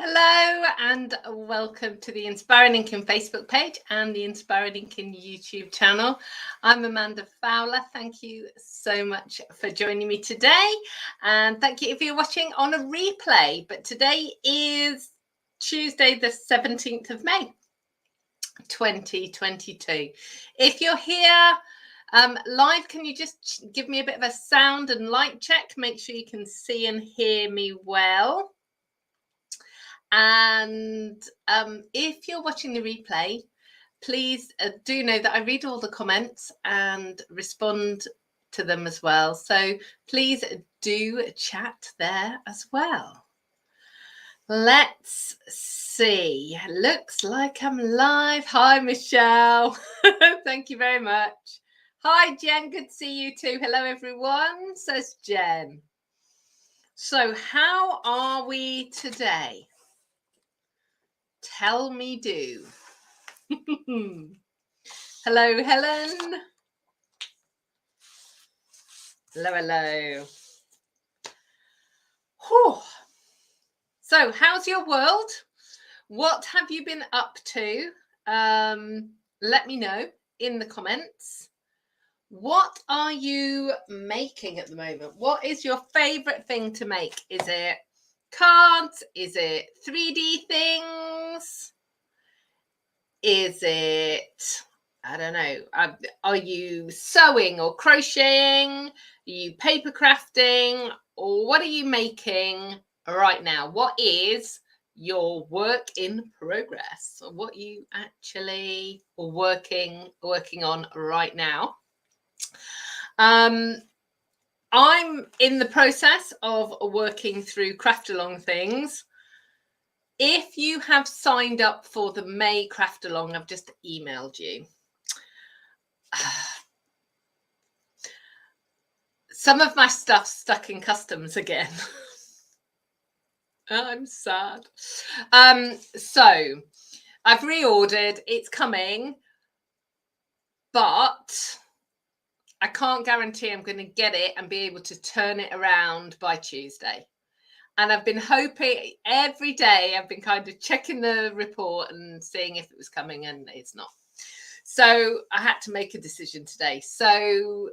Hello and welcome to the Inspiring Lincoln Facebook page and the Inspiring Lincoln YouTube channel. I'm Amanda Fowler. Thank you so much for joining me today. And thank you if you're watching on a replay. But today is Tuesday, the 17th of May, 2022. If you're here live, can you just give me a bit of a sound and light check? Make sure you can see and hear me well. And if you're watching the replay, please do know that I read all the comments and respond to them as well. So please do chat there as well. Let's see. Looks like I'm live. Hi, Michelle. Thank you very much. Hi, Jen. Good to see you too. Hello, everyone, says Jen. So how are we today? Tell me do. Hello, Helen. Hello, hello. Whew. So, how's your world? What have you been up to? Let me know in the comments. What are you making at the moment? What is your favorite thing to make? Is it cards? Is it 3D things? Is it, I don't know, are you sewing or crocheting? Are you paper crafting? Or what are you making right now? What is your work in progress? Or what you actually are working on right now? I'm in the process of working through craft along things. If you have signed up for the May Craft Along, I've just emailed you. Some of my stuff's stuck in customs again. I'm sad. So I've reordered, it's coming, but I can't guarantee I'm going to get it and be able to turn it around by Tuesday. And I've been hoping every day, I've been kind of checking the report and seeing if it was coming, and it's not. So I had to make a decision today. So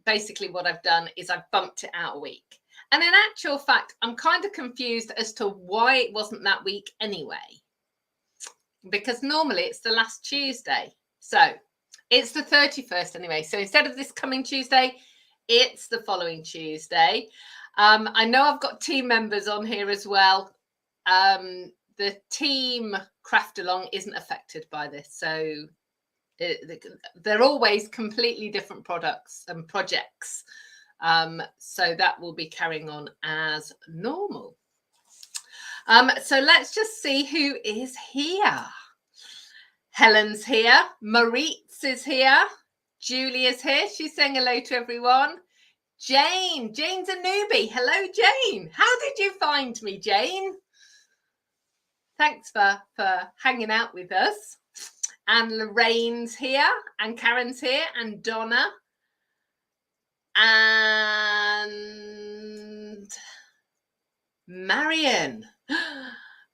basically what I've done is I've bumped it out a week. And in actual fact, I'm kind of confused as to why it wasn't that week anyway. Because normally it's the last Tuesday. So it's the 31st anyway. So instead of this coming Tuesday, it's the following Tuesday. I know I've got team members on here as well. The team Craft Along isn't affected by this. So they're always completely different products and projects. So that will be carrying on as normal. So let's just see who is here. Helen's here. Maritz is here. Julie is here. She's saying hello to everyone. Jane's a newbie. Hello, Jane. How did you find me, Jane? Thanks for hanging out with us. And Lorraine's here, and Karen's here, and Donna, and Marion.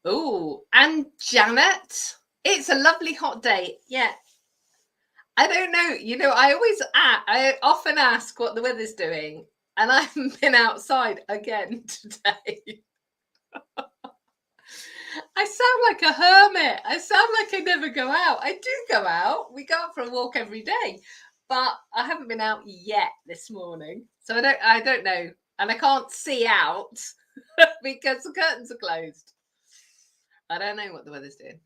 Oh, and Janet. It's a lovely hot day. Yeah. I don't know. I often ask what the weather's doing, and I haven't been outside again today. I sound like a hermit. I sound like I never go out. I do go out. We go out for a walk every day, but I haven't been out yet this morning. So I don't know. And I can't see out because the curtains are closed. I don't know what the weather's doing.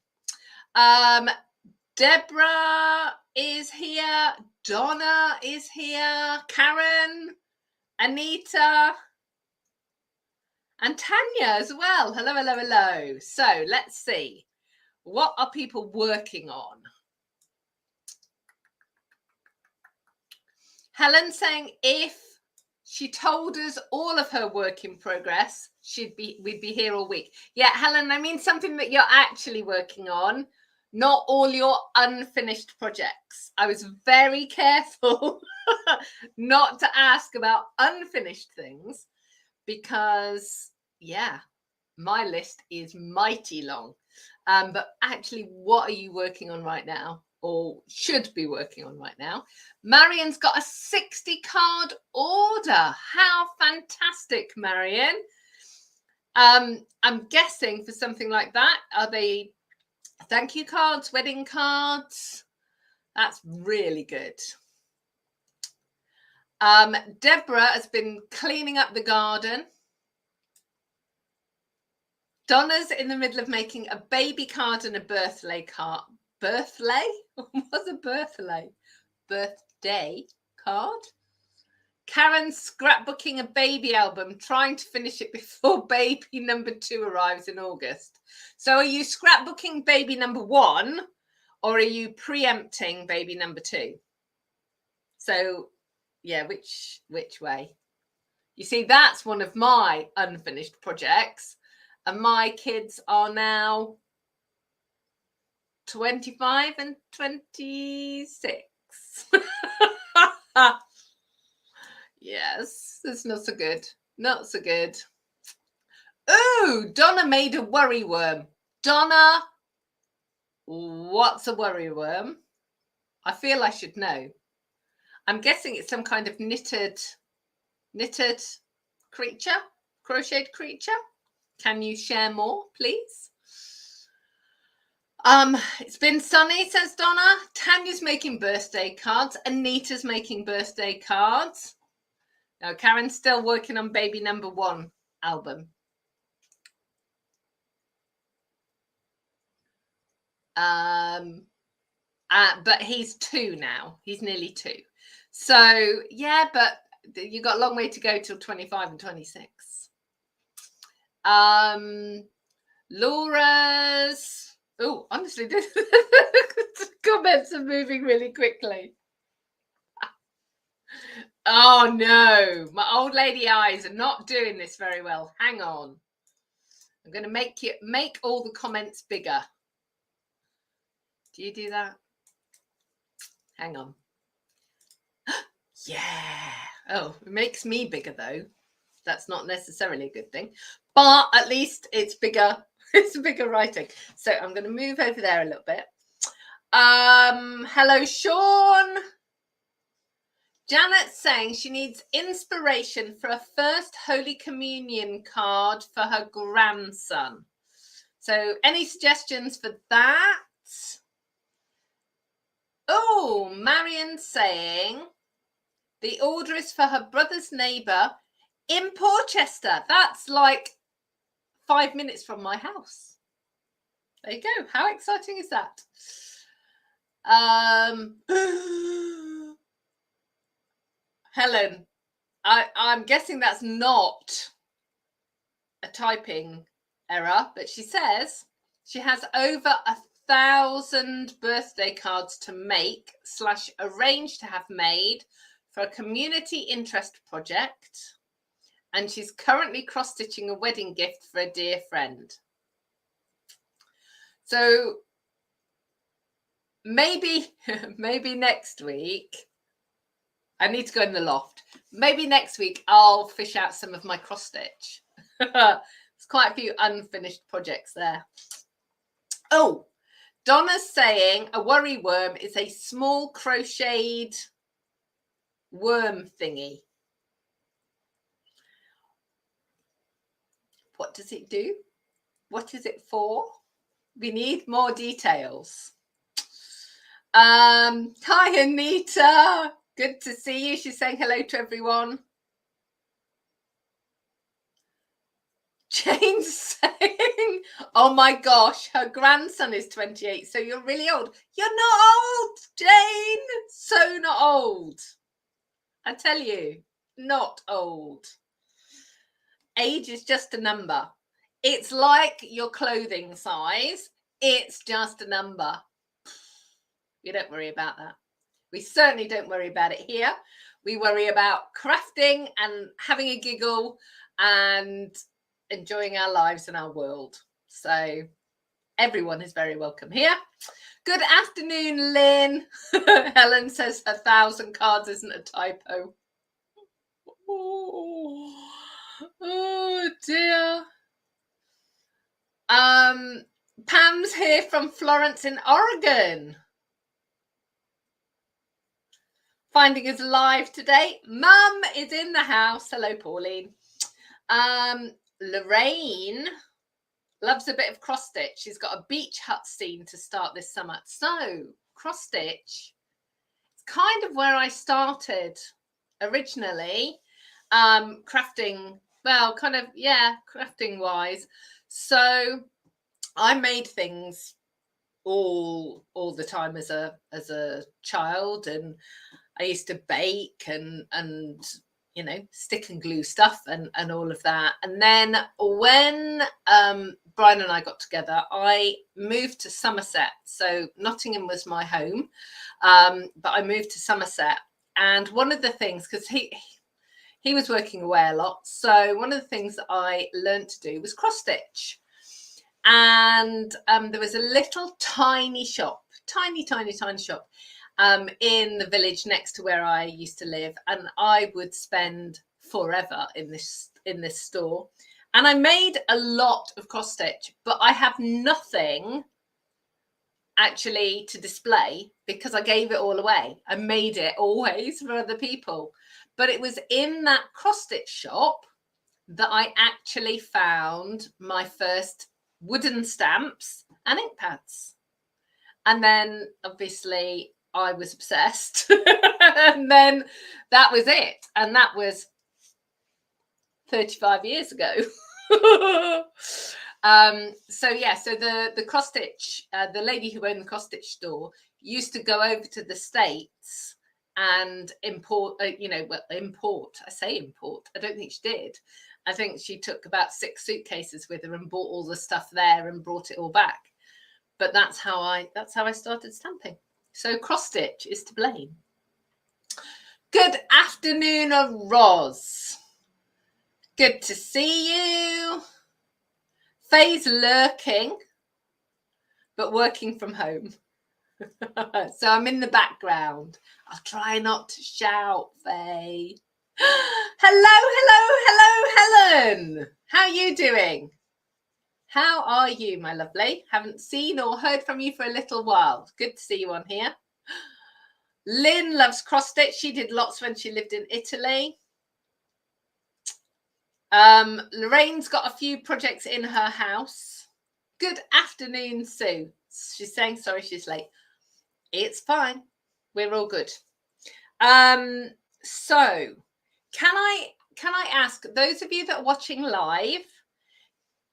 Deborah is here. Donna is here. Karen, Anita, and Tanya as well. Hello, hello, hello. So let's see. What are people working on? Helen saying if she told us all of her work in progress, we'd be here all week. Yeah, Helen, I mean something that you're actually working on, not all your unfinished projects. I was very careful not to ask about unfinished things because, yeah, my list is mighty long. But actually, what are you working on right now, or should be working on right now? Marion's got a 60 card order. How fantastic, Marion. I'm guessing for something like that, are they thank you cards, wedding cards? That's really good. Deborah has been cleaning up the garden. Donna's in the middle of making a baby card and a birthday card. Birthday? What's a birthday? Birthday card? Karen's scrapbooking a baby album, trying to finish it before baby number 2 arrives in August. So are you scrapbooking baby number 1, or are you preempting baby number 2? So, yeah, which way? You see, that's one of my unfinished projects. And my kids are now 25 and 26. Yes, it's not so good. Not so good. Ooh, Donna made a worry worm. Donna, what's a worry worm? I feel I should know. I'm guessing it's some kind of knitted creature, crocheted creature. Can you share more, please? It's been sunny, says Donna. Tanya's making birthday cards. Anita's making birthday cards. No, Karen's still working on baby number 1 album. But he's 2 now. He's nearly 2. So, yeah, but you got a long way to go till 25 and 26. Laura's... Oh, honestly, the comments are moving really quickly. Oh, no. My old lady eyes are not doing this very well. Hang on. I'm going to make all the comments bigger. Do you do that? Hang on. Yeah. Oh, it makes me bigger, though. That's not necessarily a good thing. But at least it's bigger. It's bigger writing. So I'm going to move over there a little bit. Hello, Sean. Janet's saying she needs inspiration for a first Holy Communion card for her grandson. So any suggestions for that? Oh, Marion's saying the order is for her brother's neighbour in Portchester. That's like 5 minutes from my house. There you go. How exciting is that? Helen, I'm guessing that's not a typing error, but she says she has over 1,000 birthday cards to make / arrange to have made for a community interest project, and she's currently cross-stitching a wedding gift for a dear friend. So maybe next week, I need to go in the loft. Maybe next week I'll fish out some of my cross stitch. There's quite a few unfinished projects there. Oh, Donna's saying a worry worm is a small crocheted worm thingy. What does it do? What is it for? We need more details. Hi, Anita. Good to see you. She's saying hello to everyone. Jane's saying, oh my gosh, her grandson is 28. So you're really old. You're not old, Jane. So not old. I tell you, not old. Age is just a number. It's like your clothing size. It's just a number. We don't worry about that. We certainly don't worry about it here. We worry about crafting and having a giggle and enjoying our lives and our world. So everyone is very welcome here. Good afternoon, Lynn. Helen says 1,000 cards isn't a typo. Oh dear. Pam's here from Florence in Oregon. Finding us live today. Mum is in the house. Hello, Pauline. Lorraine loves a bit of cross stitch. She's got a beach hut scene to start this summer. So cross stitch, it's kind of where I started originally, crafting. Well, kind of, yeah, crafting wise. So I made things all the time as a child, and I used to bake and you know, stick and glue stuff and all of that. And then when Brian and I got together, I moved to Somerset. So Nottingham was my home, but I moved to Somerset. And one of the things, because he was working away a lot, so one of the things that I learned to do was cross stitch. And there was a little tiny shop, tiny shop in the village next to where I used to live, and I would spend forever in this store. And I made a lot of cross stitch, but I have nothing actually to display because I gave it all away. I made it always for other people. But it was in that cross stitch shop that I actually found my first wooden stamps and ink pads. And then obviously I was obsessed. And then that was it. And that was 35 years ago. So yeah, so the cross stitch, the lady who owned the cross stitch store used to go over to the States and import, import. I say import. I don't think she did. I think she took about 6 suitcases with her and bought all the stuff there and brought it all back. But that's how I started stamping. So cross stitch is to blame. Good afternoon, Roz. Good to see you. Faye's lurking, but working from home. So I'm in the background. I'll try not to shout, Faye. Hello, Helen. How are you doing? How are you, my lovely? Haven't seen or heard from you for a little while. Good to see you on here. Lynn loves cross stitch. She did lots when she lived in Italy. Lorraine's got a few projects in her house. Good afternoon, Sue. She's saying sorry she's late. It's fine. We're all good. So can I ask those of you that are watching live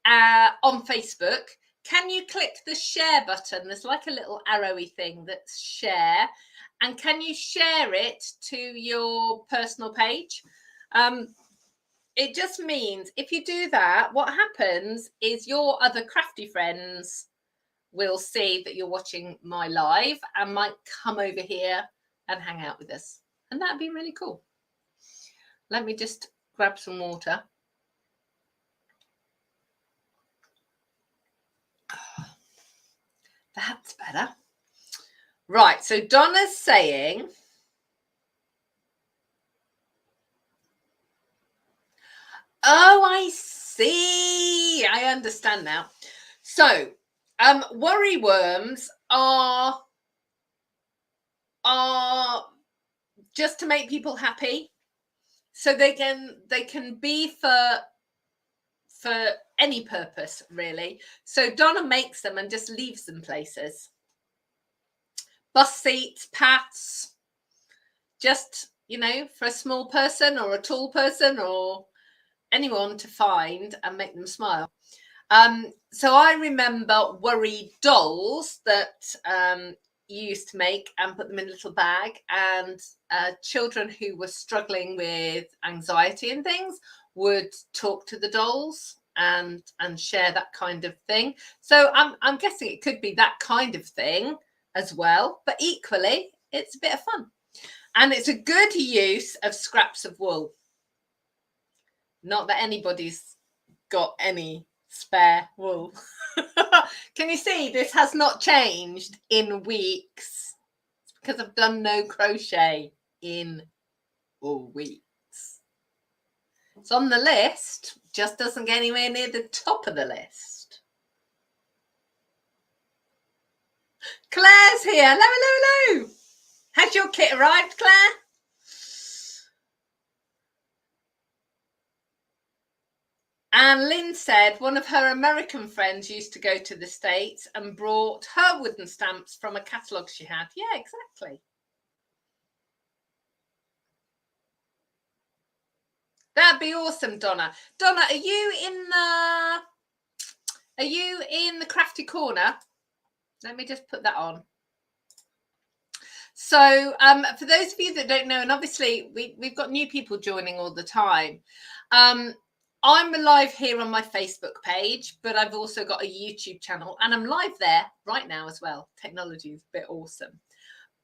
on Facebook, can you click the share button? There's like a little arrowy thing that's share, and can you share it to your personal page? It just means if you do that, what happens is your other crafty friends will see that you're watching my live and might come over here and hang out with us. And that'd be really cool. Let me just grab some water. That's better. Right, so Donna's saying, oh, I see. I understand now. So, worry worms are just to make people happy. So they can be for any purpose, really. So Donna makes them and just leaves them places. Bus seats, paths, just, you know, for a small person or a tall person or anyone to find and make them smile. So I remember worry dolls that you used to make and put them in a little bag, and children who were struggling with anxiety and things would talk to the dolls and share that kind of thing. So I'm guessing it could be that kind of thing as well, but equally it's a bit of fun, and it's a good use of scraps of wool. Not that anybody's got any spare wool. Can you see this has not changed in weeks? It's because I've done no crochet in weeks. It's on the list, just doesn't get anywhere near the top of the list. Claire's here. Hello, hello, hello. Has your kit arrived, Claire? And Lynn said one of her American friends used to go to the States and brought her wooden stamps from a catalogue she had. Yeah, exactly. That'd be awesome, Donna. Donna, are you in the crafty corner? Let me just put that on. So for those of you that don't know, and obviously we've got new people joining all the time. I'm live here on my Facebook page, but I've also got a YouTube channel and I'm live there right now as well. Technology is a bit awesome.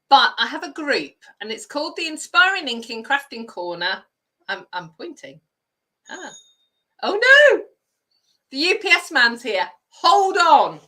But I have a group and it's called the Inspiring Inking Crafting Corner. I'm pointing. Ah. Oh no! The UPS man's here. Hold on.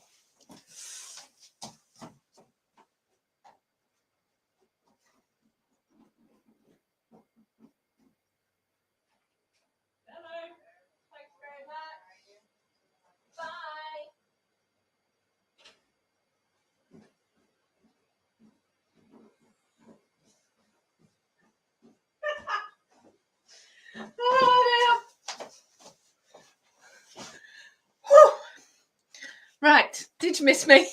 Right, did you miss me?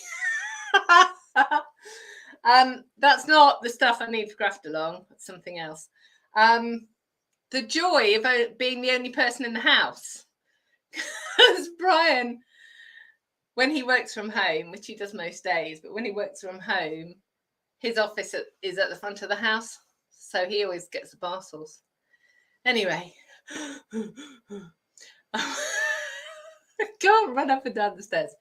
That's not the stuff I need for Craft Along. It's something else. The joy of being the only person in the house. Because Brian, when he works from home, which he does most days, but when he works from home, his office is at the front of the house. So he always gets the parcels. Anyway. I can't run up and down the stairs.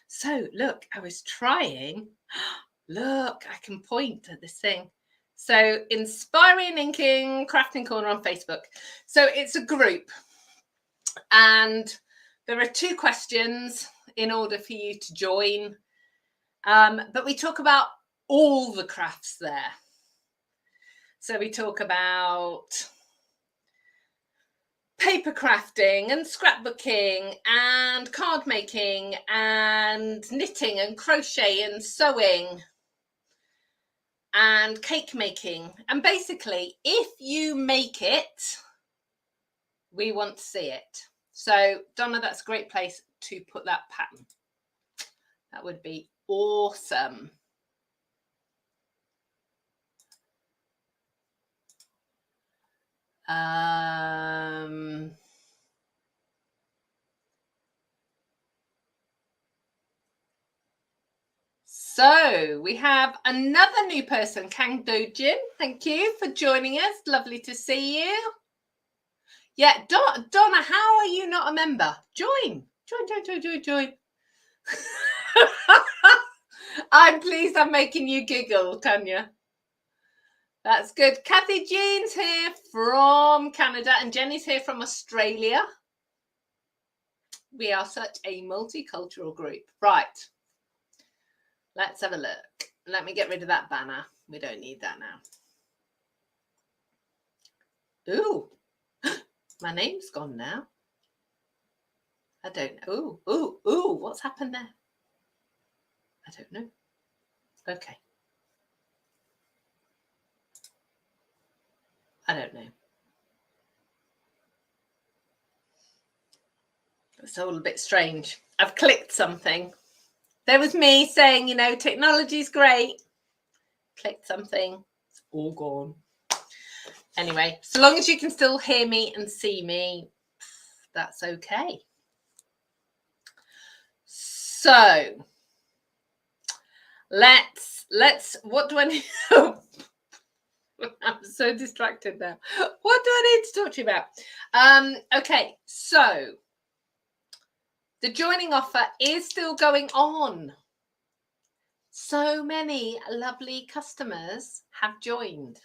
So look, I was trying. Look, I can point at this thing. So Inspiring Inking Crafting Corner on Facebook. So it's a group. And there are 2 questions in order for you to join. But we talk about all the crafts there. So we talk about paper crafting and scrapbooking and card making and knitting and crochet and sewing and cake making. And basically, if you make it, we want to see it. So Donna, that's a great place to put that pattern. That would be awesome. So we have another new person, Kang Dojin. Thank you for joining us. Lovely to see you. Yeah, Donna, how are you not a member? Join. I'm pleased I'm making you giggle, Tanya. That's good. Kathy Jean's here from Canada and Jenny's here from Australia. We are such a multicultural group. Right. Let's have a look. Let me get rid of that banner. We don't need that now. Ooh, my name's gone now. I don't know. Ooh, what's happened there? I don't know. Okay. I don't know. It's all a bit strange. I've clicked something. There was me saying, you know, technology's great. Clicked something. It's all gone. Anyway, so long as you can still hear me and see me, that's okay. So let's what do I need? I'm so distracted now. What do I need to talk to you about? Okay, so the joining offer is still going on. So many lovely customers have joined.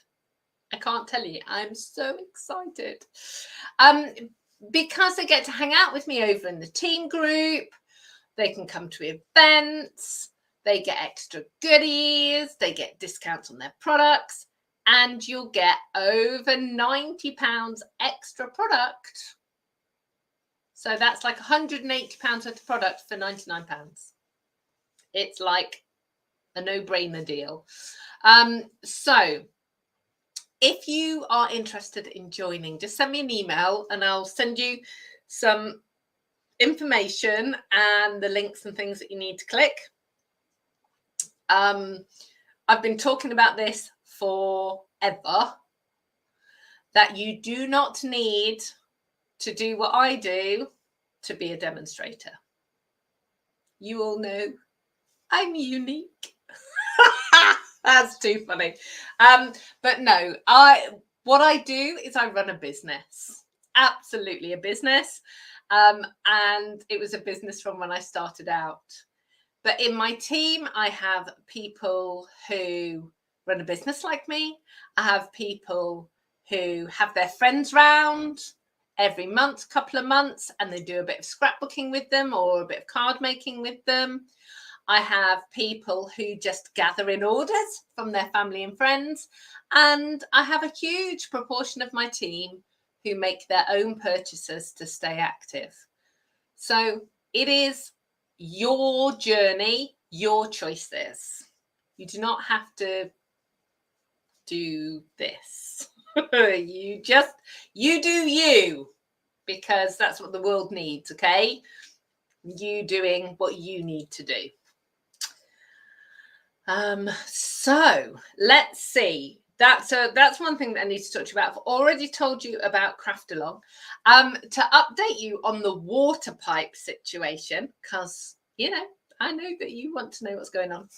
I can't tell you, I'm so excited. Because they get to hang out with me over in the team group, they can come to events, they get extra goodies, they get discounts on their products, and you'll get over £90 extra product. So that's like £180 worth of product for £99. It's like a no-brainer deal. So if you are interested in joining, just send me an email and I'll send you some information and the links and things that you need to click. I've been talking about this forever, that you do not need to do what I do to be a demonstrator. You all know I'm unique. That's too funny. But no, what I do is I run a business. Absolutely a business. And it was a business from when I started out. But in my team, I have people who run a business like me. I have people who have their friends round every month, couple of months, and they do a bit of scrapbooking with them or a bit of card making with them. I have people who just gather in orders from their family and friends. And I have a huge proportion of my team who make their own purchases to stay active. So it is your journey, your choices. You do not have to do this. You do you, because that's what the world needs, okay? You doing what you need to do. So let's see. That's one thing that I need to talk to you about. I've already told you about Craft Along. To update you on the water pipe situation, because I know that you want to know what's going on.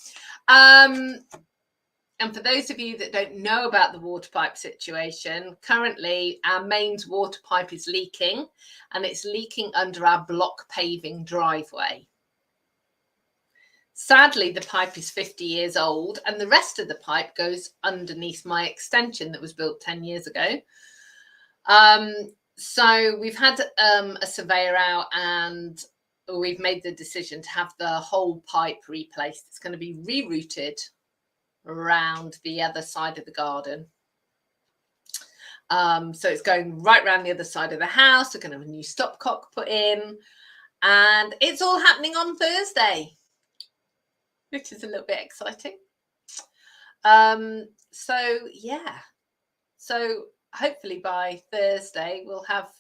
And for those of you that don't know about the water pipe situation, currently our mains water pipe is leaking, and it's leaking under our block paving driveway. Sadly, the pipe is 50 years old, and the rest of the pipe goes underneath my extension that was built 10 years ago. So we've had a surveyor out, and we've made the decision to have the whole pipe replaced. It's going to be rerouted around the other side of the garden. So it's going right around the other side of the house. We're going to have a new stopcock put in, and it's all happening on Thursday, which is a little bit exciting. So yeah, so hopefully by Thursday we'll have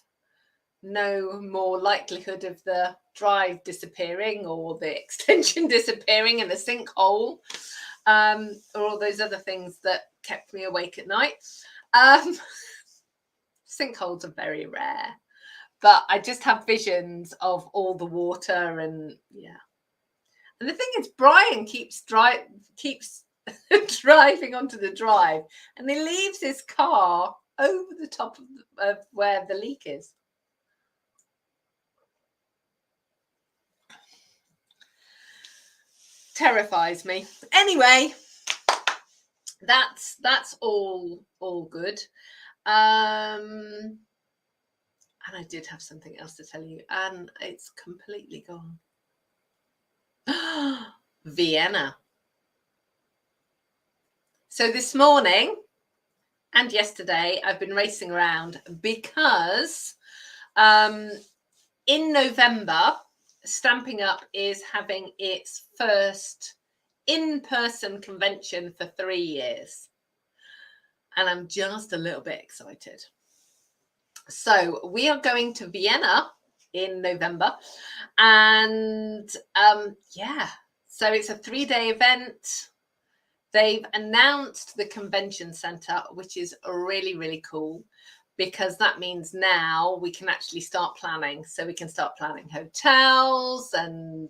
no more likelihood of the drive disappearing or the extension disappearing in a sinkhole, or all those other things that kept me awake at night. Sinkholes are very rare, but I just have visions of all the water, and yeah. And the thing is, Brian keeps driving onto the drive, and he leaves his car over the top of where the leak is. Terrifies me. Anyway, that's all good. And I did have something else to tell you, and it's completely gone. Vienna. So this morning and yesterday I've been racing around because in November, Stamping Up is having its first in-person convention for 3 years. And I'm just a little bit excited. So we are going to Vienna in November, and yeah, so it's a 3-day event. They've announced the convention center, which is really, really cool, because that means now we can actually start planning. So we can start planning hotels and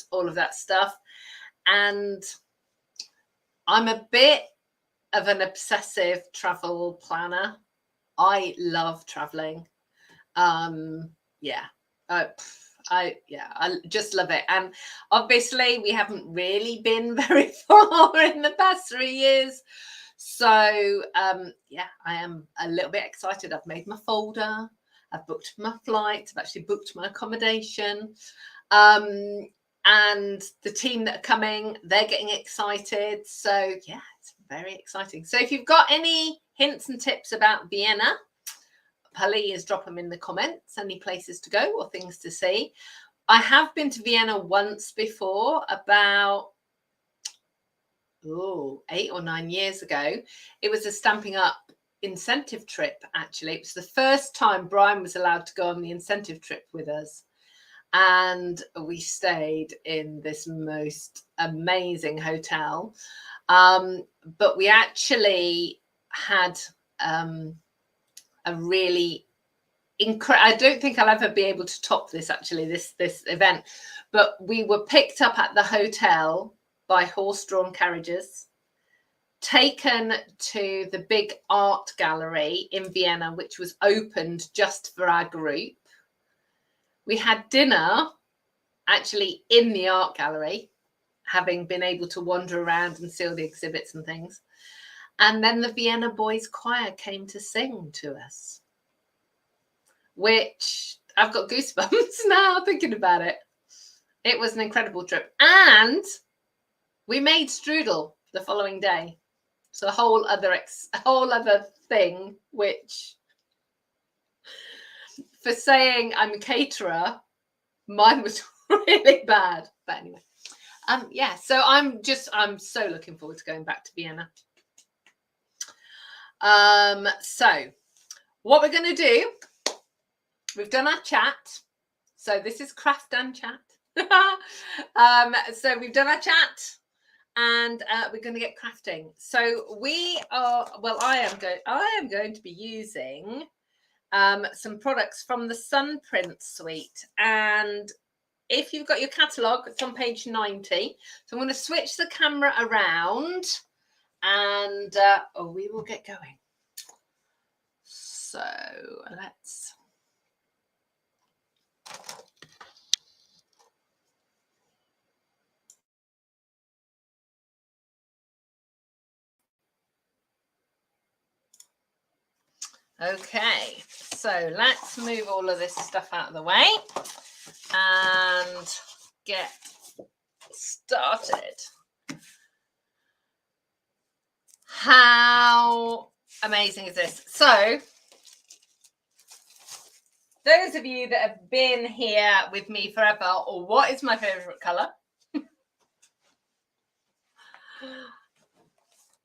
all of that stuff. And I'm a bit of an obsessive travel planner. I love traveling. I just love it. And obviously we haven't really been very far in the past 3 years. So yeah, I am a little bit excited. I've made my folder, I've booked my flight, I've actually booked my accommodation. And the team that are coming, they're getting excited. So yeah, it's very exciting. So if you've got any hints and tips about Vienna, please drop them in the comments, any places to go or things to see. I have been to Vienna once before, about 8 or 9 years ago. It was a Stampin' Up incentive trip, actually. It was the first time Brian was allowed to go on the incentive trip with us. And we stayed in this most amazing hotel. But we actually had a really I don't think I'll ever be able to top this, actually, this event. But we were picked up at the hotel by horse-drawn carriages, taken to the big art gallery in Vienna, which was opened just for our group. We had dinner actually in the art gallery, having been able to wander around and see all the exhibits and things. And then the Vienna Boys Choir came to sing to us, which I've got goosebumps now thinking about it. It was an incredible trip. And we made strudel the following day. So a whole other thing, which, for saying I'm a caterer, mine was really bad. But anyway, yeah, so I'm so looking forward to going back to Vienna. So what we're going to do, we've done our chat. So this is craft and chat. So we've done our chat, and we're going to get crafting. So we are, well, I am going to be using some products from the Sunprint suite. And if you've got your catalogue, it's on page 90. So I'm going to switch the camera around, and we will get going. So let's. Okay, so let's move all of this stuff out of the way and get started. How amazing is this? So, those of you that have been here with me forever, or what is my favorite color?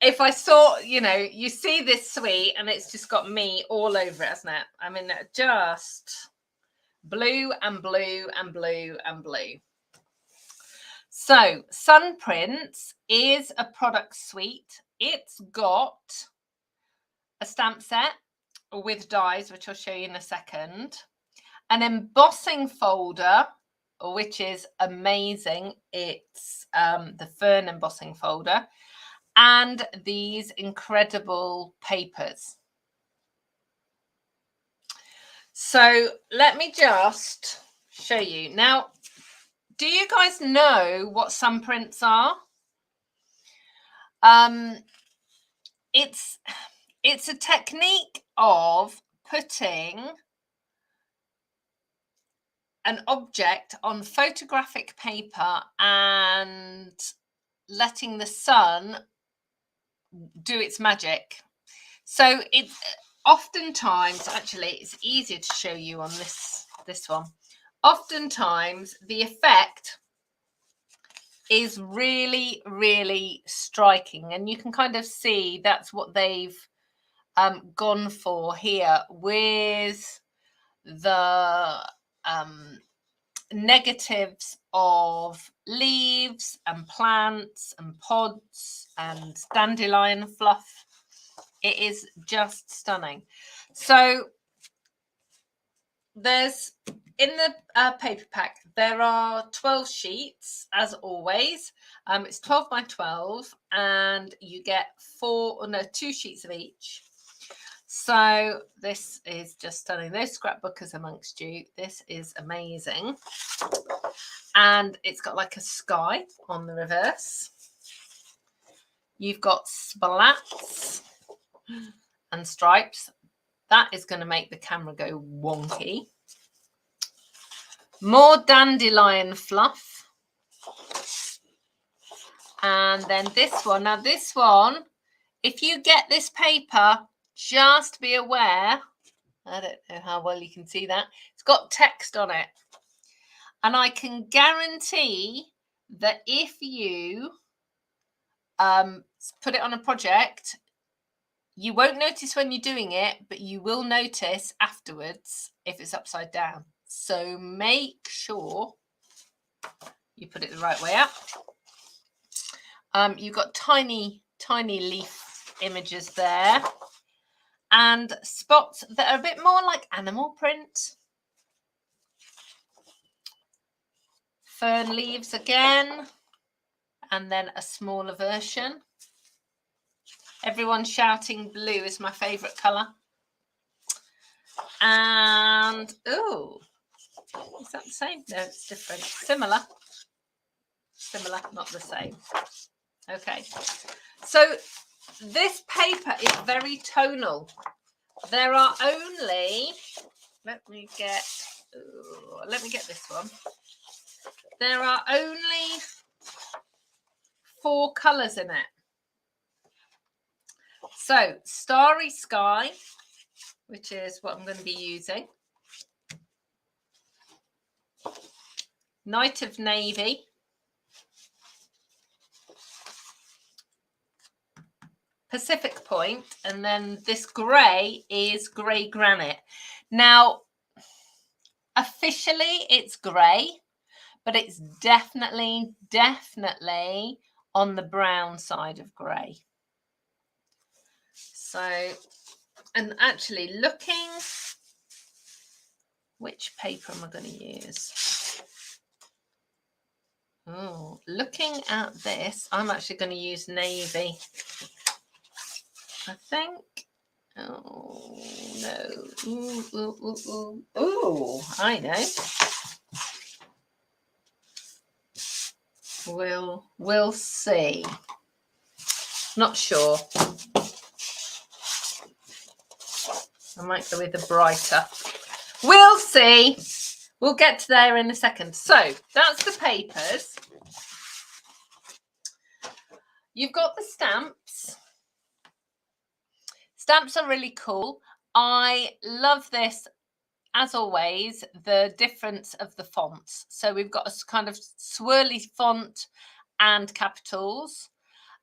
If I saw, you see this suite and it's just got me all over it, hasn't it? I mean, just blue and blue and blue and blue. So Sunprints is a product suite. It's got a stamp set with dies, which I'll show you in a second. An embossing folder, which is amazing. It's the Fern embossing folder. And these incredible papers. So let me just show you. Now, do you guys know what Sunprints are? It's a technique of putting an object on photographic paper and letting the sun do its magic. So it's oftentimes, actually, it's easier to show you on this one. Oftentimes the effect is really, really striking, and you can kind of see that's what they've gone for here with the negatives of leaves and plants and pods and dandelion fluff. It is just stunning. So there's, in the paper pack, there are 12 sheets, as always. It's 12 by 12, and you get 2 sheets of each. So this is just stunning. Those scrapbookers amongst you, this is amazing. And it's got like a sky on the reverse. You've got splats and stripes. That is going to make the camera go wonky. More dandelion fluff. And then this one. Now this one, if you get this paper, just be aware, I don't know how well you can see that, it's got text on it. And I can guarantee that if you put it on a project. You won't notice when you're doing it, but you will notice afterwards if it's upside down. So make sure you put it the right way up. You've got tiny leaf images there, and spots that are a bit more like animal print. Fern leaves again, and then a smaller version. Everyone's shouting blue is my favourite colour. And, oh, is that the same? No, it's different. Similar, not the same. Okay, so this paper is very tonal. There are only, let me get this one. There are only 4 colours in it. So, Starry Sky, which is what I'm going to be using. Night of Navy. Pacific Point, and then this grey is grey granite. Now, officially it's grey, but it's definitely on the brown side of grey. So, and actually looking, which paper am I going to use? Oh, looking at this, I'm actually going to use navy. I think. Oh no! Ooh, I know. We'll see. Not sure. I might go with a brighter. We'll see. We'll get to there in a second. So that's the papers. You've got the stamps. Stamps are really cool. I love this, as always, the difference of the fonts. So we've got a kind of swirly font and capitals,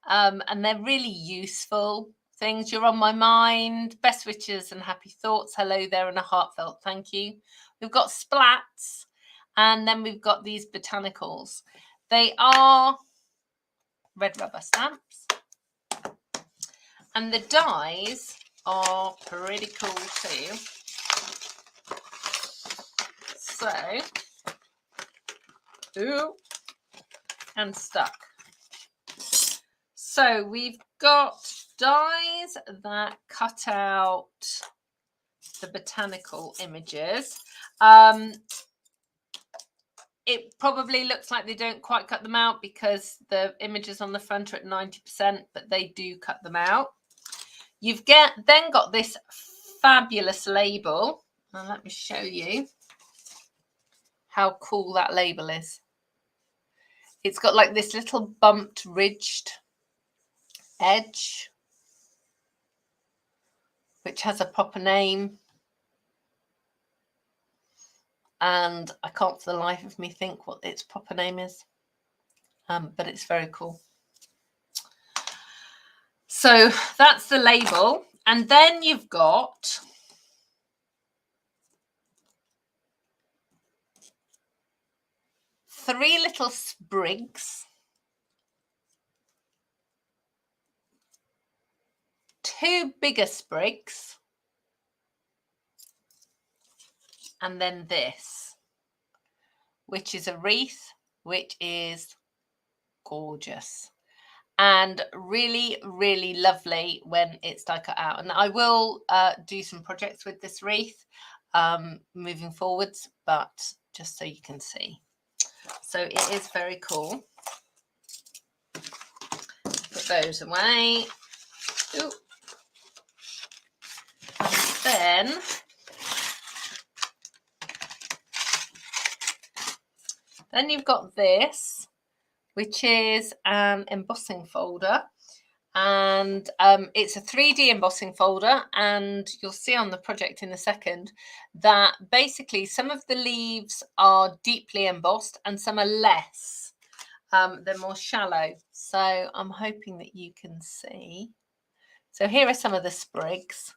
and they're really useful things. You're on my mind, best wishes and happy thoughts. Hello there and a heartfelt thank you. We've got splats, and then we've got these botanicals. They are red rubber stamps. And the dies are pretty cool too. So, ooh, and stuck. So we've got dies that cut out the botanical images. It probably looks like they don't quite cut them out because the images on the front are at 90%, but they do cut them out. You've then got this fabulous label. And let me show you how cool that label is. It's got like this little bumped, ridged edge, which has a proper name. And I can't for the life of me think what its proper name is. But it's very cool. So that's the label. And then you've got three little sprigs, two bigger sprigs, and then this, which is a wreath, which is gorgeous and really, really lovely when it's die cut out. And I will do some projects with this wreath moving forwards, but just so you can see. So it is very cool. Put those away. Ooh. And then you've got this, which is an embossing folder, and it's a 3D embossing folder, and you'll see on the project in a second that basically some of the leaves are deeply embossed and some are less. They're more shallow. So I'm hoping that you can see. So here are some of the sprigs,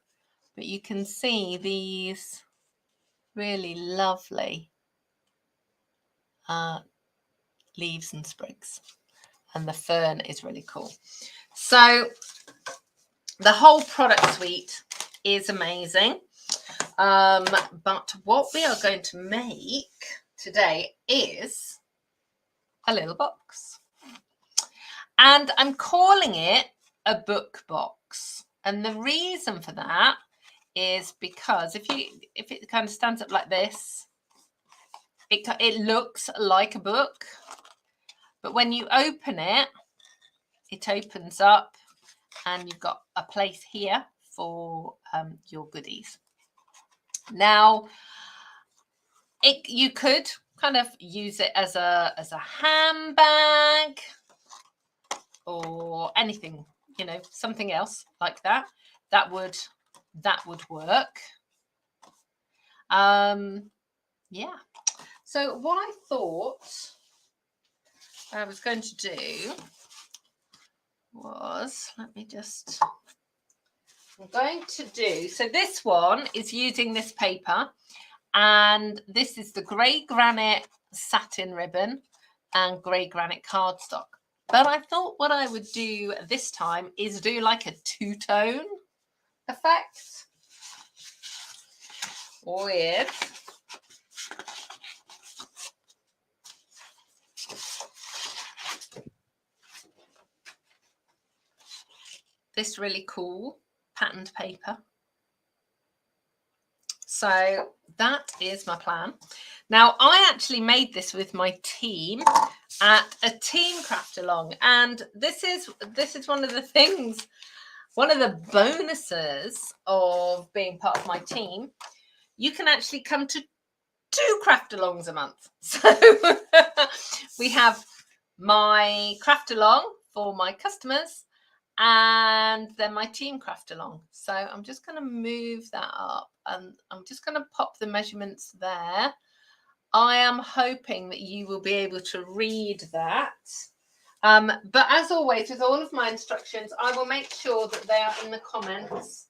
but you can see these really lovely leaves and sprigs. And the fern is really cool. So the whole product suite is amazing. But what we are going to make today is a little box. And I'm calling it a book box. And the reason for that is because if it kind of stands up like this, it looks like a book. But when you open it, it opens up and you've got a place here for your goodies. Now, you could kind of use it as a handbag or anything, you know, something else like that. That would work. Yeah. So what I thought I was going to do was, I'm going to do, so this one is using this paper, and this is the grey granite satin ribbon and grey granite cardstock. But I thought what I would do this time is do like a two-tone effect with this really cool patterned paper. So that is my plan. Now, I actually made this with my team at a team craft along, and this is one of the things, one of the bonuses of being part of my team. You can actually come to 2 craft alongs a month. So we have my craft along for my customers, and then my team craft along. So I'm just going to move that up, and I'm just going to pop the measurements there. I am hoping that you will be able to read that. But as always, with all of my instructions, I will make sure that they are in the comments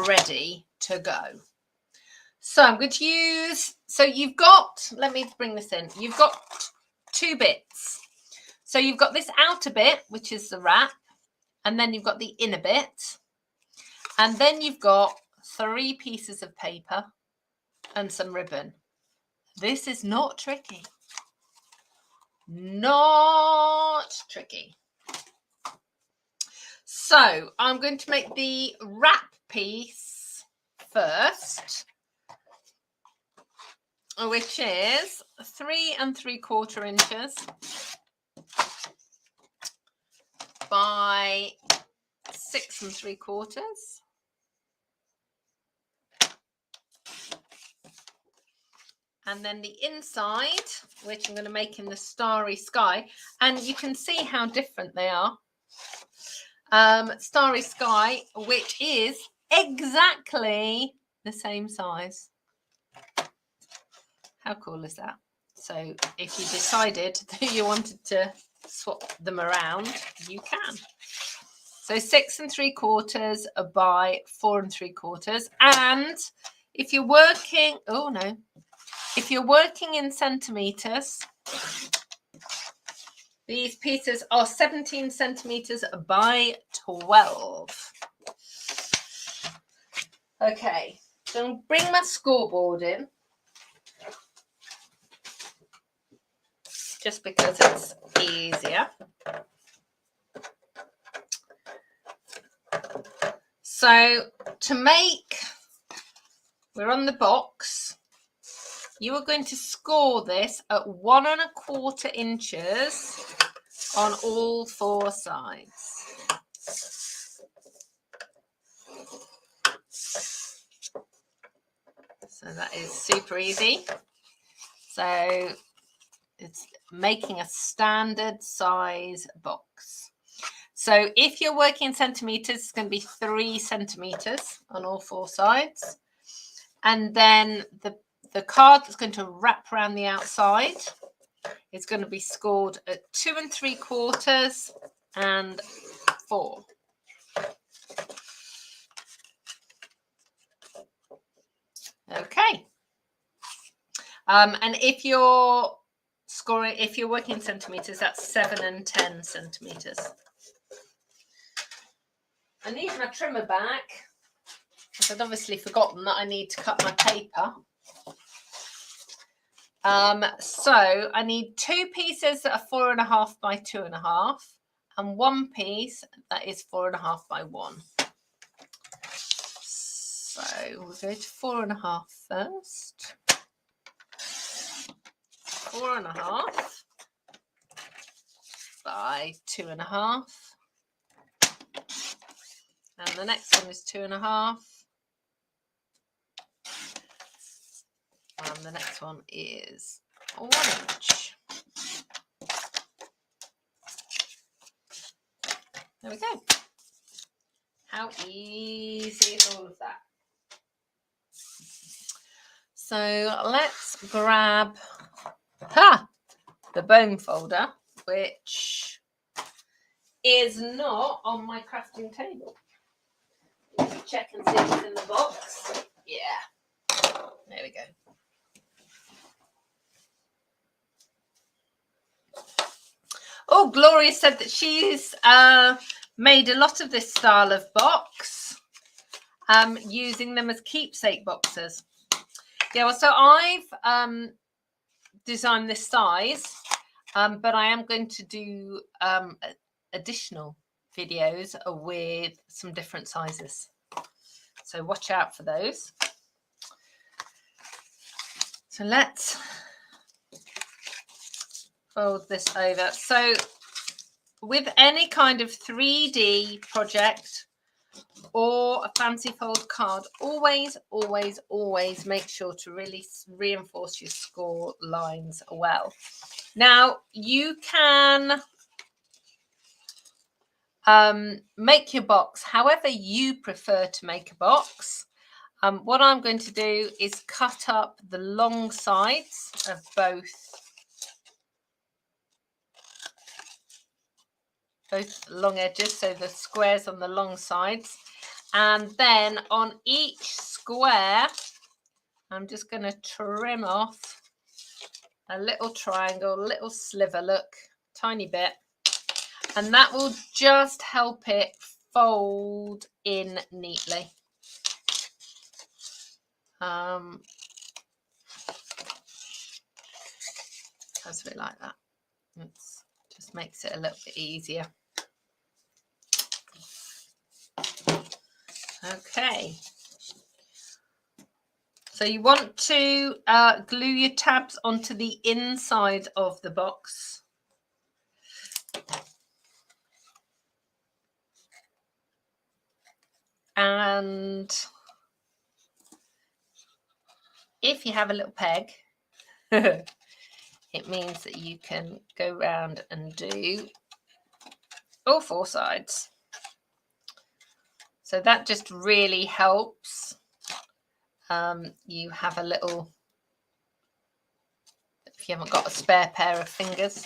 ready to go. So I'm going to use, so you've got, let me bring this in. You've got 2 bits. So you've got this outer bit, which is the wrap, and then you've got the inner bit, and then you've got 3 pieces of paper and some ribbon. This is not tricky. Not tricky. So I'm going to make the wrap piece first, which is 3 3/4 inches by 6 3/4. And then the inside, which I'm going to make in the Starry Sky, and you can see how different they are. Starry Sky, which is exactly the same size. How cool is that? So if you decided that you wanted to swap them around, you can. So 6 3/4 by 4 3/4. And if you're working, if you're working in centimeters, these pieces are 17 centimeters by 12. Okay, so I'll bring my scoreboard in, just because it's easier. So to make, we're on the box. You are going to score this at 1 1/4 inches on all 4 sides. So that is super easy. So it's making a standard size box. So if you're working in centimeters, it's going to be 3 centimeters on all 4 sides. And then the card that's going to wrap around the outside is going to be scored at 2 3/4 and 4. Okay. And if you're scoring, if you're working in centimeters, that's 7 and 10 centimeters. I need my trimmer back. I'd obviously forgotten that I need to cut my paper. So I need 2 pieces that are 4.5 by 2.5, and 1 piece that is 4.5 by 1. So we'll go to 4.5 first. 4.5 by 2.5. And the next one is 2.5. And the next one is 1 inch. There we go. How easy is all of that? So let's grab the bone folder, which is not on my crafting table. Let's check and see if it's in the box. Yeah, there we go. Oh, Gloria said that she's made a lot of this style of box, using them as keepsake boxes. Yeah, well, so I've designed this size, but I am going to do additional videos with some different sizes. So watch out for those. So let's fold this over. So with any kind of 3D project or a fancy fold card, always make sure to really reinforce your score lines well. Now you can make your box however you prefer to make a box. What I'm going to do is cut up the long sides of both long edges, so the squares on the long sides, and then on each square I'm just going to trim off a little triangle, little sliver, look, tiny bit, and that will just help it fold in neatly. That's a bit like that. It just makes it a little bit easier. Okay. So you want to glue your tabs onto the inside of the box. And if you have a little peg, it means that you can go round and do all 4 sides. So that just really helps. You have a little, if you haven't got a spare pair of fingers.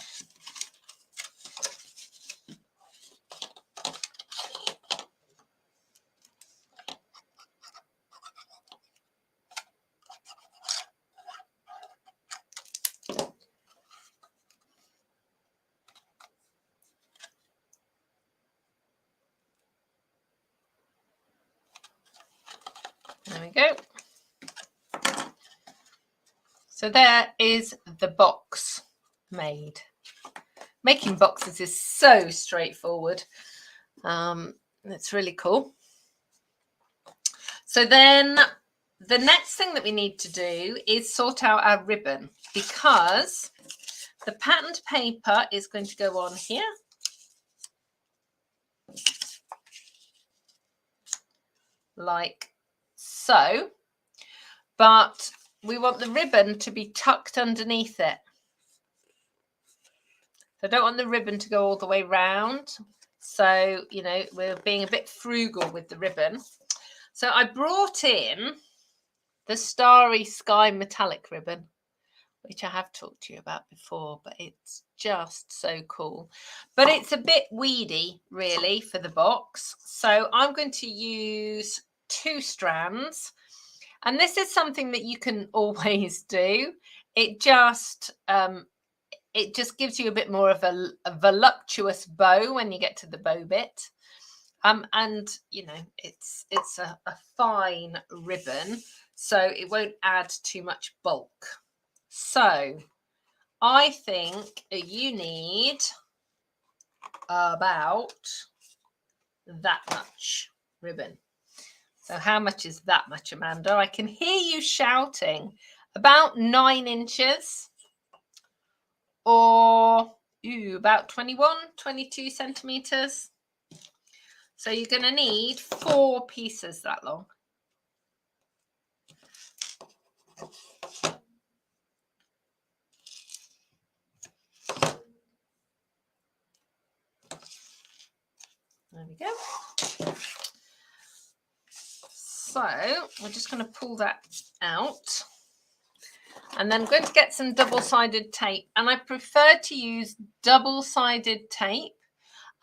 There we go. So there is the box made. Making boxes is so straightforward. It's really cool. So then the next thing that we need to do is sort out our ribbon, because the patterned paper is going to go on here. Like so. But we want the ribbon to be tucked underneath it. So I don't want the ribbon to go all the way round. So, you know, we're being a bit frugal with the ribbon. So I brought in the Starry Sky metallic ribbon, which I have talked to you about before, but it's just so cool. But it's a bit weedy, really, for the box. So I'm going to use 2 strands. And this is something that you can always do. It just gives you a bit more of a voluptuous bow when you get to the bow bit. And you know, it's a fine ribbon, so it won't add too much bulk. So I think you need about that much ribbon. So how much is that much, Amanda? I can hear you shouting. About 9 inches, or about 21, 22 centimeters. So you're going to need 4 pieces that long. There we go. So we're just going to pull that out. And then I'm going to get some double-sided tape. And I prefer to use double-sided tape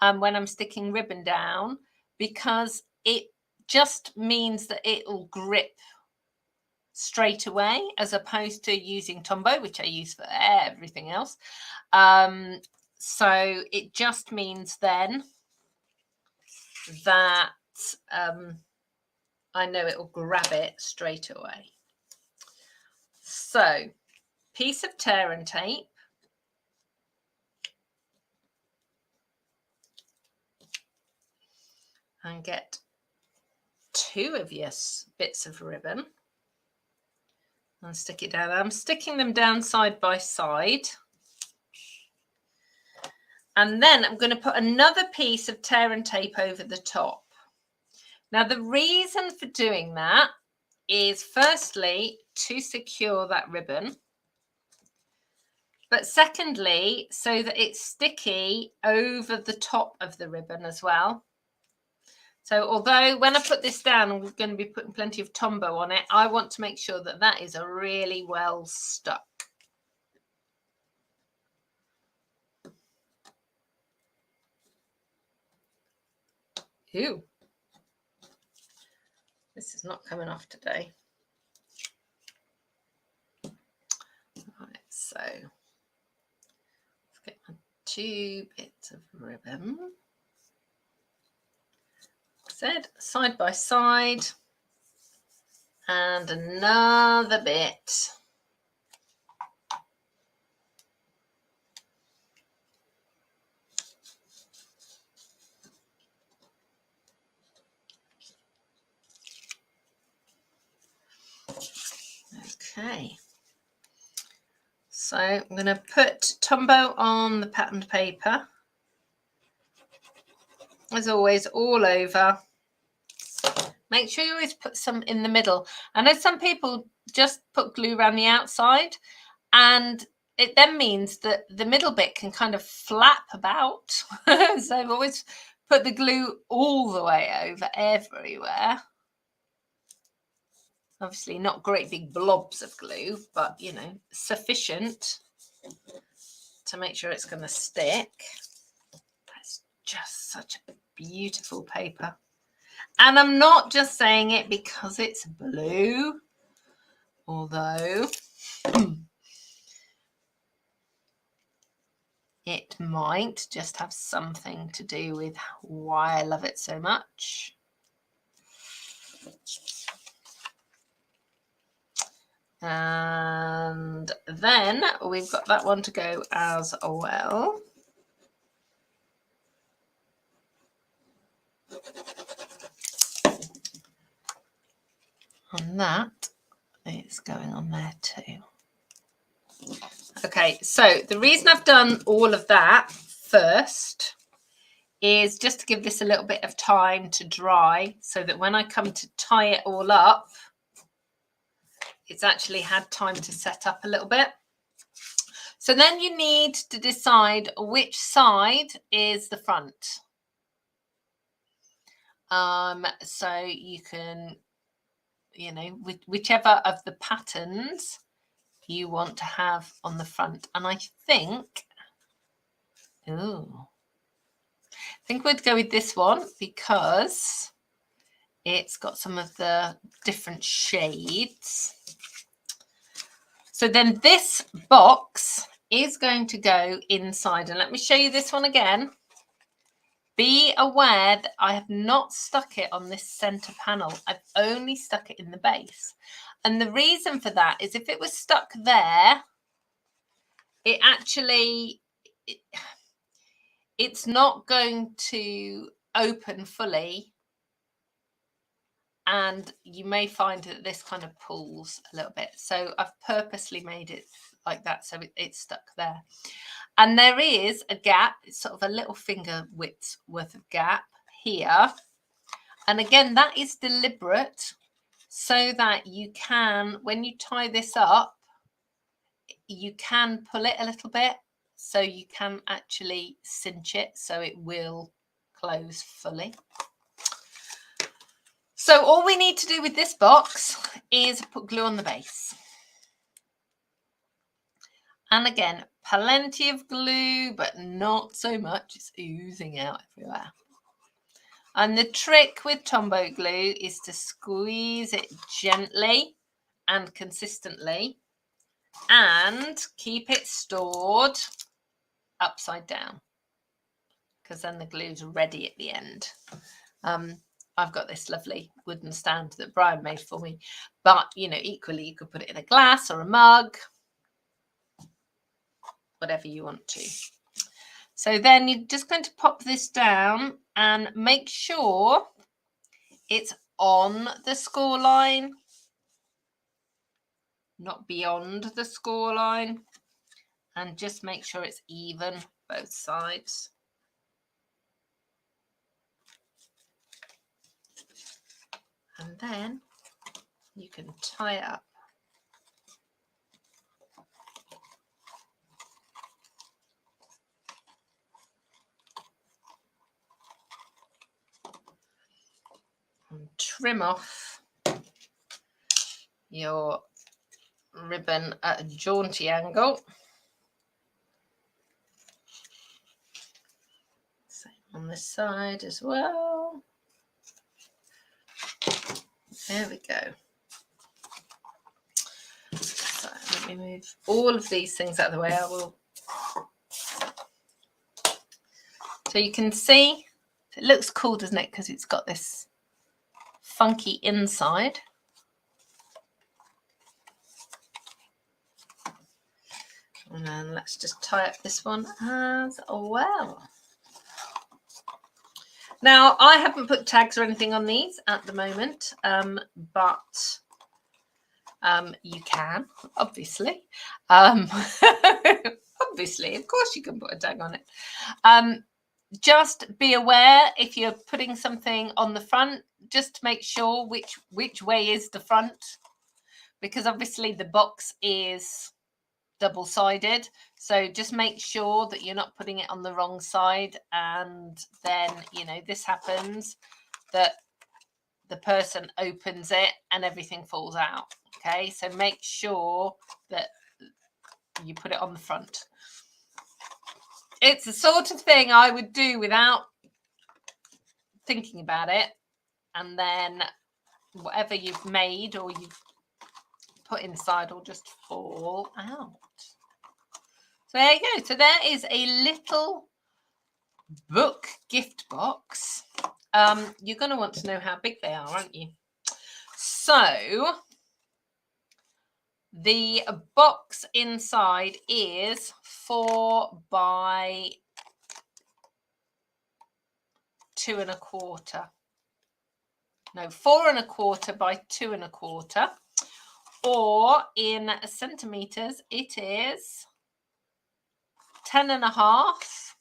when I'm sticking ribbon down, because it just means that it'll grip straight away, as opposed to using Tombow, which I use for everything else. So it just means then that I know it will grab it straight away. So, piece of tear and tape. And get 2 of your bits of ribbon and stick it down. I'm sticking them down side by side. And then I'm going to put another piece of tear and tape over the top. Now, the reason for doing that is firstly to secure that ribbon, but secondly, so that it's sticky over the top of the ribbon as well. So although when I put this down, I'm going to be putting plenty of Tombow on it, I want to make sure that that is really well stuck. Ooh, this is not coming off today. Right, so let's get my 2 bits of ribbon. Said side by side, and another bit. Okay, so I'm going to put Tombow on the patterned paper, as always, all over. Make sure you always put some in the middle. I know some people just put glue around the outside, and it then means that the middle bit can kind of flap about. So I've always put the glue all the way over everywhere. Obviously not great big blobs of glue, but, you know, sufficient to make sure it's going to stick. That's just such a beautiful paper. And I'm not just saying it because it's blue, although it might just have something to do with why I love it so much. And then we've got that one to go as well. And that is going on there too. Okay, so the reason I've done all of that first is just to give this a little bit of time to dry, so that when I come to tie it all up, it's actually had time to set up a little bit. So then you need to decide which side is the front. So you can, you know, whichever of the patterns you want to have on the front. And I think, I think we'd go with this one because it's got some of the different shades. So then this box is going to go inside. And let me show you this one again. Be aware that I have not stuck it on this center panel. I've only stuck it in the base. And the reason for that is if it was stuck there, it actually, it's not going to open fully. And you may find that this kind of pulls a little bit. So I've purposely made it like that so it's stuck there. And there is a gap, it's sort of a little finger width worth of gap here. And again, that is deliberate so that you can, when you tie this up, you can pull it a little bit so you can actually cinch it so it will close fully. So all we need to do with this box is put glue on the base. And again, plenty of glue, but not so much. It's oozing out everywhere. And the trick with Tombow glue is to squeeze it gently and consistently and keep it stored upside down because then the glue's ready at the end. I've got this lovely wooden stand that Brian made for me, but you know, equally you could put it in a glass or a mug, whatever you want to. So then you're just going to pop this down and make sure it's on the score line, not beyond the score line, and just make sure it's even both sides. And then you can tie it up. And trim off your ribbon at a jaunty angle. Same on this side as well. There we go. So let me move all of these things out of the way. I will. So you can see it looks cool, doesn't it? Because it's got this funky inside. And then let's just tie up this one as well. Now, I haven't put tags or anything on these at the moment, but you can, obviously. Obviously, of course you can put a tag on it. Just be aware if you're putting something on the front, just make sure which way is the front, because obviously the box is double-sided, so just make sure that you're not putting it on the wrong side, and then you know this happens, that the person opens it and everything falls out. Okay, so make sure that you put it on the front. It's the sort of thing I would do without thinking about it, and then whatever you've made or you've put inside will just fall out. So there you go. So there is a little book gift box. You're going to want to know how big they are, aren't you? So the box inside is 4 by 2 1/4. No, 4 1/4 by 2 1/4. Or in centimeters, it is 10 1/2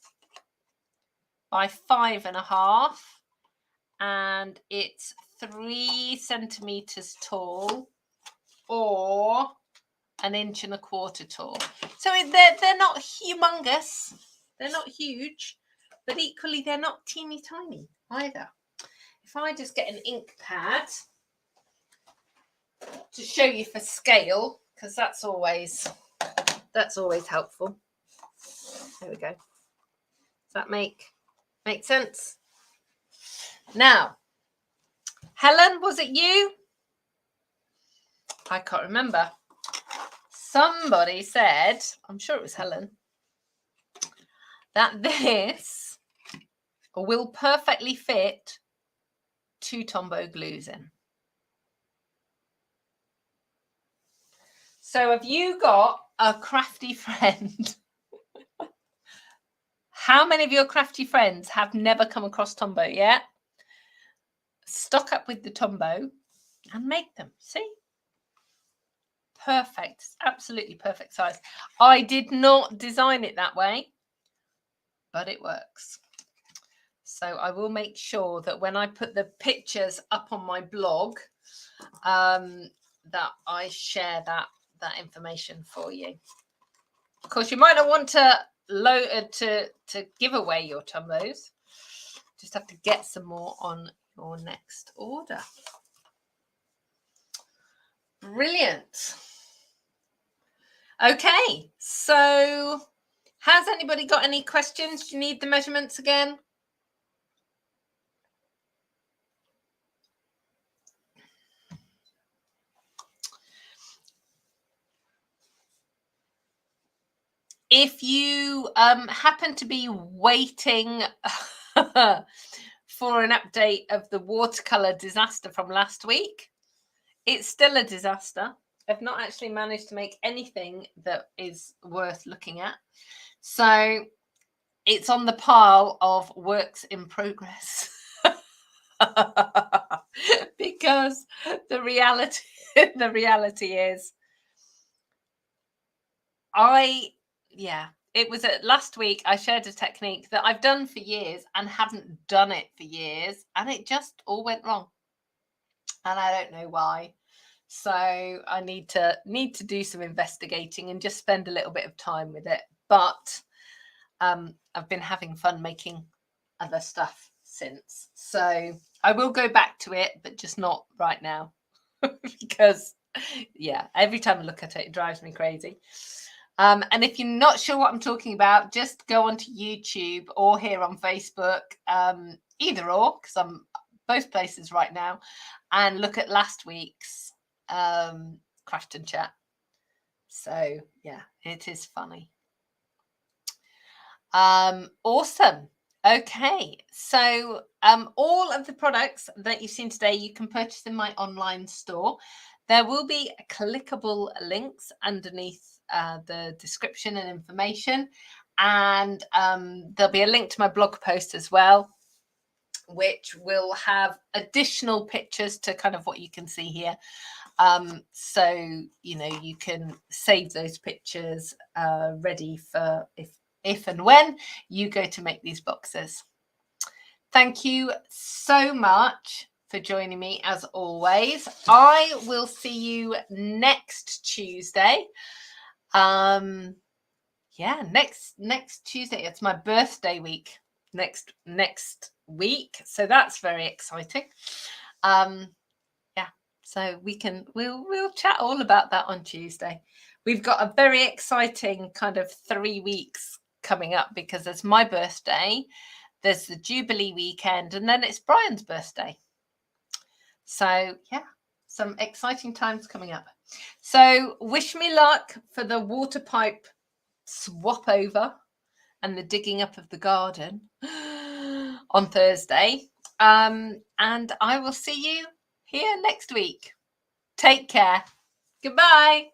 by 5 1/2, and it's 3 centimeters tall, or 1 1/4 inches tall. So they're not humongous, they're not huge, but equally they're not teeny tiny either. If I just get an ink pad to show you for scale, because that's always helpful. There we go. Does that make sense? Now, Helen, was it you? I can't remember. Somebody said, I'm sure it was Helen, that this will perfectly fit 2 Tombow glues in. So have you got a crafty friend? How many of your crafty friends have never come across Tombow yet? Stock up with the Tombow and make them. See? Perfect. Absolutely perfect size. I did not design it that way, but it works. So I will make sure that when I put the pictures up on my blog, that I share that information for you. Of course, you might not want to give away your Tombows. Just have to get some more on your next order. Brilliant. Okay, so has anybody got any questions? Do you need the measurements again? If you happen to be waiting for an update of the watercolor disaster from last week, it's still a disaster. I've not actually managed to make anything that is worth looking at. So it's on the pile of works in progress. Because the reality is it was last week I shared a technique that I've done for years and haven't done it for years, and it just all went wrong. And I don't know why. So I need to do some investigating and just spend a little bit of time with it. But I've been having fun making other stuff since. So I will go back to it, but just not right now. Because, yeah, every time I look at it, it drives me crazy. And if you're not sure what I'm talking about, just go onto YouTube or here on Facebook, either or, because I'm both places right now, and look at last week's Craft and Chat. So yeah, it is funny. Awesome. Okay, so all of the products that you've seen today, you can purchase in my online store. There will be clickable links underneath the description and information, and there'll be a link to my blog post as well, which will have additional pictures to kind of what you can see here. So, you know, you can save those pictures ready for if and when you go to make these boxes. Thank you so much for joining me as always. I will see you next Tuesday. Next Tuesday. It's my birthday week next week, so that's very exciting. So we'll chat all about that on Tuesday. We've got a very exciting kind of 3 weeks coming up, because there's my birthday, there's the Jubilee weekend, and then it's Brian's birthday. So yeah, some exciting times coming up. So wish me luck for the water pipe swap over and the digging up of the garden on Thursday. And I will see you here next week. Take care. Goodbye.